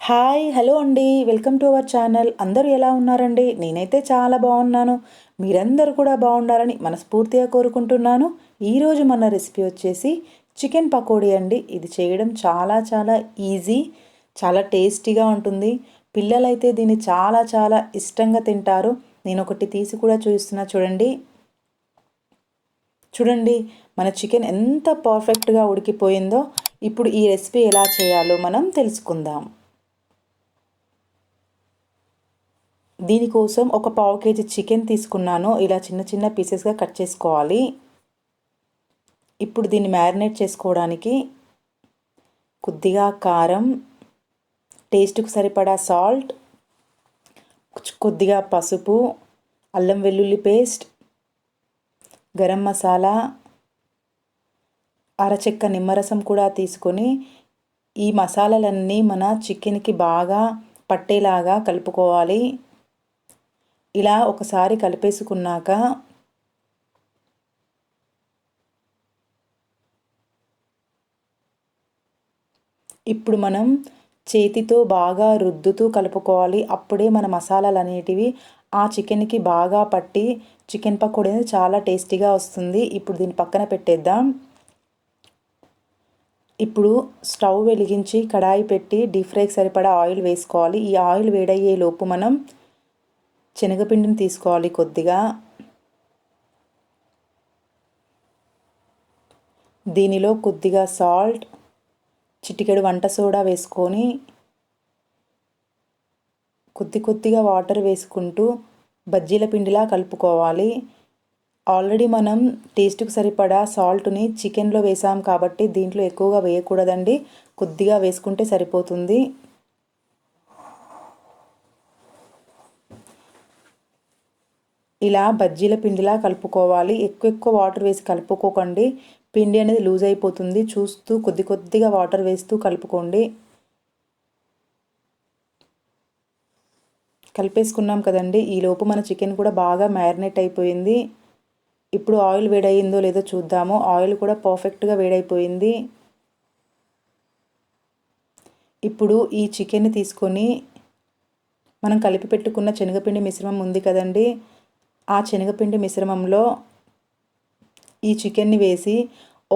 Hi hello అండి, welcome to our channel. అందరూ ఎలా ఉన్నారండి? నేనైతే చాలా బాగున్నాను. మీరందరూ కూడా బాగుండాలని మనస్ఫూర్తిగా కోరుకుంటున్నాను. ఈరోజు మన రెసిపీ వచ్చేసి చికెన్ పకోడీ అండి. ఇది చేయడం చాలా చాలా ఈజీ, చాలా టేస్టీగా ఉంటుంది. పిల్లలైతే దీన్ని చాలా చాలా ఇష్టంగా తింటారు. నేను ఒకటి తీసి కూడా చూస్తున్నా, చూడండి. చూడండి, మన చికెన్ ఎంత పర్ఫెక్ట్గా ఉడికిపోయిందో. ఇప్పుడు ఈ రెసిపీ ఎలా చేయాలో మనం తెలుసుకుందాం. దీనికోసం ఒక పావు కేజీ చికెన్ తీసుకున్నాను. ఇలా చిన్న చిన్న పీసెస్గా కట్ చేసుకోవాలి. ఇప్పుడు దీన్ని మ్యారినేట్ చేసుకోవడానికి కొద్దిగా కారం, టేస్ట్కి సరిపడా సాల్ట్, కొద్దిగా పసుపు, అల్లం వెల్లుల్లి పేస్ట్, గరం మసాలా, అరచెక్క నిమ్మరసం కూడా తీసుకొని ఈ మసాలాలన్నీ మన చికెన్కి బాగా పట్టేలాగా కలుపుకోవాలి. ఇలా ఒకసారి కలిపేసుకున్నాక ఇప్పుడు మనం చేతితో బాగా రుద్దుతూ కలుపుకోవాలి. అప్పుడే మన మసాలాలు అనేటివి ఆ చికెన్కి బాగా పట్టి చికెన్ పకోడీ అనేది చాలా టేస్టీగా వస్తుంది. ఇప్పుడు దీన్ని పక్కన పెట్టేద్దాం. ఇప్పుడు స్టవ్ వెలిగించి కడాయి పెట్టి డీప్ ఫ్రైకి సరిపడా ఆయిల్ వేసుకోవాలి. ఈ ఆయిల్ వేడయ్యే లోపు మనం శనగపిండిని తీసుకోవాలి. కొద్దిగా దీనిలో కొద్దిగా సాల్ట్, చిటికెడు వంట సోడా వేసుకొని కొద్దిగా వాటర్ వేసుకుంటూ బజ్జీల పిండిలా కలుపుకోవాలి. ఆల్రెడీ మనం టేస్ట్కి సరిపడా సాల్ట్ని చికెన్లో వేసాం కాబట్టి దీంట్లో ఎక్కువగా వేయకూడదండి, కొద్దిగా వేసుకుంటే సరిపోతుంది. ఇలా బజ్జీల పిండిలా కలుపుకోవాలి. ఎక్కువ వాటర్ వేసి కలుపుకోకండి, పిండి అనేది లూజ్ అయిపోతుంది. చూస్తూ కొద్దిగా వాటర్ వేస్తూ కలుపుకోండి. కలిపేసుకున్నాం కదండి. ఈలోపు మన చికెన్ కూడా బాగా మ్యారినేట్ అయిపోయింది. ఇప్పుడు ఆయిల్ వేడయిందో లేదో చూద్దాము. ఆయిల్ కూడా పర్ఫెక్ట్గా వేడైపోయింది. ఇప్పుడు ఈ చికెన్ని తీసుకొని మనం కలిపి పెట్టుకున్న శనగపిండి మిశ్రమం ఉంది కదండి, ఆ శనగపిండి మిశ్రమంలో ఈ చికెన్ని వేసి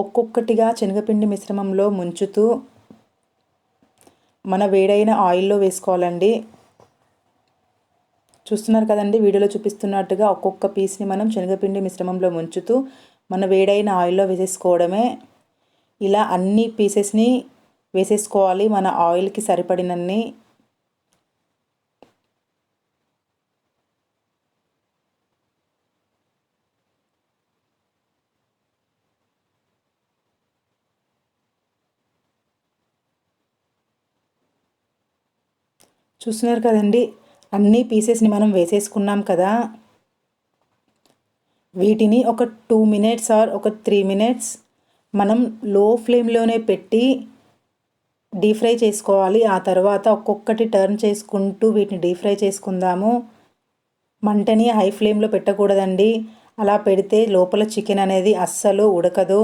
ఒక్కొక్కటిగా శనగపిండి మిశ్రమంలో ముంచుతూ మన వేడైన ఆయిల్లో వేసుకోవాలండి. చూస్తున్నారు కదండి, వీడియోలో చూపిస్తున్నట్టుగా ఒక్కొక్క పీస్ని మనం శనగపిండి మిశ్రమంలో ముంచుతూ మన వేడైన ఆయిల్లో వేసేసుకోవడమే. ఇలా అన్ని పీసెస్ని వేసేసుకోవాలి, మన ఆయిల్కి సరిపడినన్ని. చూస్తున్నారు కదండి, అన్ని పీసెస్ని మనం వేసేసుకున్నాం కదా. వీటిని ఒక 2 మినిట్స్ ఆర్ ఒక 3 మినిట్స్ మనం లో ఫ్లేమ్లోనే పెట్టి డీప్ ఫ్రై చేసుకోవాలి. ఆ తర్వాత ఒక్కొక్కటి టర్న్ చేసుకుంటూ వీటిని డీప్ ఫ్రై చేసుకుందాము. మంటని హై ఫ్లేమ్లో పెట్టకూడదండి, అలా పెడితే లోపల చికెన్ అనేది అస్సలు ఉడకదు.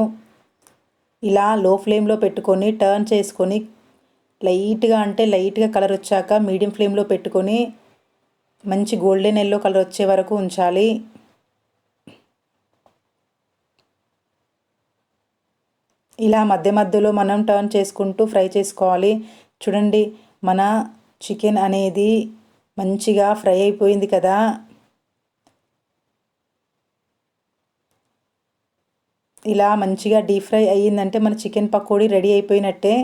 ఇలా లో ఫ్లేమ్లో పెట్టుకొని టర్న్ చేసుకొని లైట్గా కలర్ వచ్చాక మీడియం ఫ్లేమ్లో పెట్టుకొని మంచి గోల్డెన్ ఎల్లో కలర్ వచ్చే వరకు ఉంచాలి. ఇలా మధ్యలో మనం టర్న్ చేసుకుంటూ ఫ్రై చేసుకోవాలి. చూడండి, మన చికెన్ అనేది మంచిగా ఫ్రై అయిపోయింది కదా. ఇలా మంచిగా డీప్ ఫ్రై అయ్యిందంటే మన చికెన్ పకోడీ రెడీ అయిపోయినట్టే.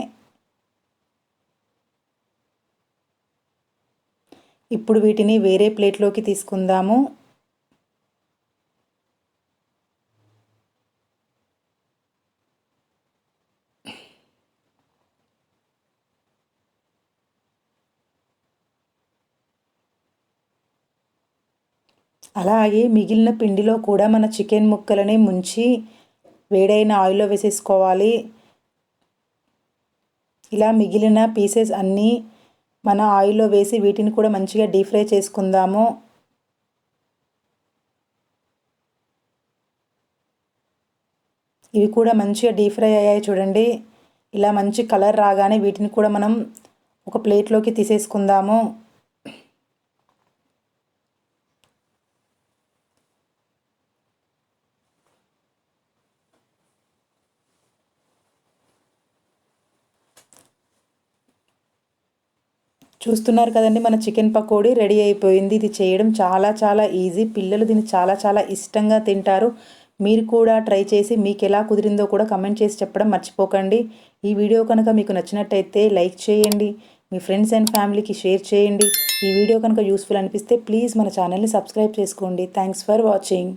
ఇప్పుడు వీటిని వేరే ప్లేట్లోకి తీసుకుందాము. అలాగే మిగిలిన పిండిలో కూడా మన చికెన్ ముక్కలని ముంచి వేడైన ఆయిల్లో వేసేసుకోవాలి. ఇలా మిగిలిన పీసెస్ అన్నీ మన ఆయిల్లో వేసి వీటిని కూడా మంచిగా డీప్ ఫ్రై చేసుకుందాము. ఇవి కూడా మంచిగా డీప్ ఫ్రై అయ్యాయి చూడండి. ఇలా మంచి కలర్ రాగానే వీటిని కూడా మనం ఒక ప్లేట్లోకి తీసేసుకుందాము. చూస్తున్నారు కదండి, మన చికెన్ పకోడీ రెడీ అయిపోయింది. ఇది చేయడం చాలా చాలా ఈజీ. పిల్లలు దీన్ని చాలా చాలా ఇష్టంగా తింటారు. మీరు కూడా ట్రై చేసి మీకు ఎలా కుదిరిందో కూడా కమెంట్ చేసి చెప్పడం మర్చిపోకండి. ఈ వీడియో కనుక మీకు నచ్చినట్టయితే లైక్ చేయండి, మీ ఫ్రెండ్స్ అండ్ ఫ్యామిలీకి షేర్ చేయండి. ఈ వీడియో కనుక యూస్ఫుల్ అనిపిస్తే ప్లీజ్ మన ఛానల్ని సబ్స్క్రైబ్ చేసుకోండి. Thanks for watching.